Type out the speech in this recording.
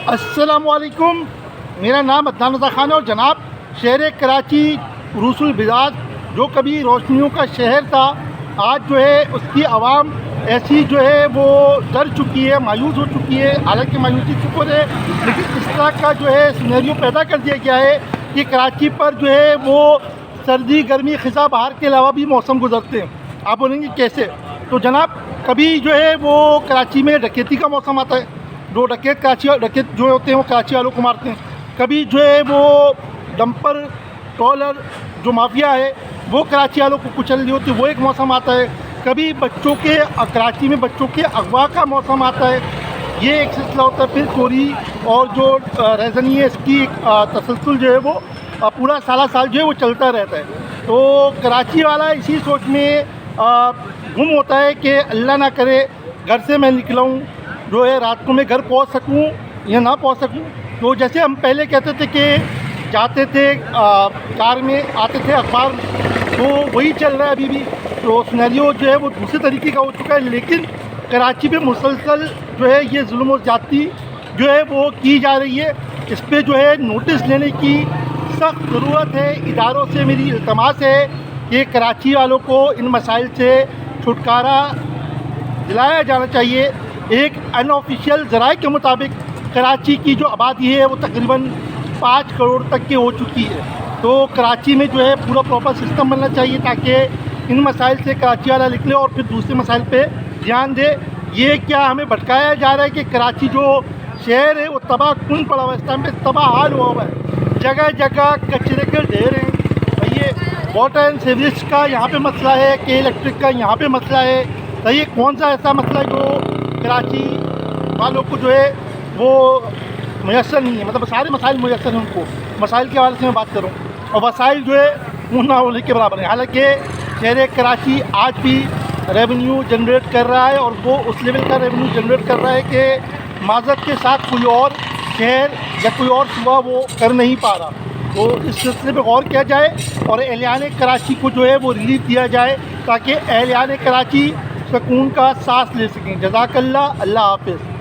السلام علیکم، میرا نام عدنان رضا خان ہے اور جناب شہر کراچی عروس البلاد جو کبھی روشنیوں کا شہر تھا، آج جو ہے اس کی عوام ایسی جو ہے وہ ڈر چکی ہے، مایوس ہو چکی ہے۔ حالانکہ مایوسی شکر ہے، لیکن اس طرح کا جو ہے سینیریو پیدا کر دیا گیا ہے کہ کراچی پر جو ہے وہ سردی گرمی خزاں بہار کے علاوہ بھی موسم گزرتے ہیں۔ آپ بولیں گے کیسے؟ تو جناب کبھی جو ہے وہ کراچی میں ڈکیتی کا موسم آتا ہے، جو ڈکیت جو ہوتے ہیں وہ کراچی والوں کو مارتے ہیں۔ کبھی جو ہے وہ ڈمپر ٹرولر جو مافیا ہے وہ کراچی والوں کو کچل رہی ہوتی ہے، وہ ایک موسم آتا ہے۔ کبھی کراچی میں بچوں کے اغوا کا موسم آتا ہے، یہ ایک سلسلہ ہوتا ہے۔ پھر چوری اور جو ریزنی ہے اس کی ایک تسلسل جو ہے وہ پورا سال جو ہے وہ چلتا رہتا ہے۔ تو کراچی والا اسی سوچ میں گم ہوتا ہے کہ اللہ نہ کرے گھر سے میں نکلاؤں جو ہے رات کو میں گھر پہنچ سکوں یا نہ پہنچ سکوں۔ تو جیسے ہم پہلے کہتے تھے کہ جاتے تھے کار میں، آتے تھے اخبار، تو وہی چل رہا ہے ابھی بھی۔ تو سینیریو جو ہے وہ دوسرے طریقے کا ہو چکا ہے، لیکن کراچی پہ مسلسل جو ہے یہ ظلم و زیادتی جو ہے وہ کی جا رہی ہے۔ اس پہ جو ہے نوٹس لینے کی سخت ضرورت ہے۔ اداروں سے میری التماس ہے کہ کراچی والوں کو ان مسائل سے چھٹکارا دلایا جانا چاہیے۔ ایک ان آفیشیل ذرائع کے مطابق کراچی کی جو آبادی ہے وہ تقریباً 5 کروڑ تک کی ہو چکی ہے۔ تو کراچی میں جو ہے پورا پراپر سسٹم بننا چاہیے تاکہ ان مسائل سے کراچی والا نکلے اور پھر دوسرے مسائل پہ دھیان دے۔ یہ کیا ہمیں بھٹکایا جا رہا ہے کہ کراچی جو شہر ہے وہ تباہ کن پڑا ہوا ہے، اس ٹائم پہ تباہ حال ہوا ہوا ہے، جگہ جگہ کچرے کے ڈھیر ہیں۔ یہ واٹر اینڈ سیوریج کا یہاں پہ مسئلہ ہے کہ الیکٹرک کا یہاں پہ مسئلہ ہے۔ تو یہ کون سا ایسا مسئلہ ہے جو کراچی والوں کو جو ہے وہ میسر نہیں ہے؟ مطلب سارے مسائل میسر ہیں ان کو، مسائل کے حوالے سے میں بات کروں، اور وسائل جو ہے وہ نہ ہونے کے برابر ہیں۔ حالانکہ شہر کراچی آج بھی ریونیو جنریٹ کر رہا ہے، اور وہ اس لیول کا ریونیو جنریٹ کر رہا ہے کہ معذرت کے ساتھ کوئی اور شہر یا کوئی اور صوبہ وہ کر نہیں پا رہا۔ تو اس سلسلے پہ غور کیا جائے اور اہلیان کراچی کو جو ہے وہ ریلیف دیا جائے تاکہ اہلیان کراچی سکون کا سانس لے سکیں۔ جزاک اللہ، اللہ حافظ۔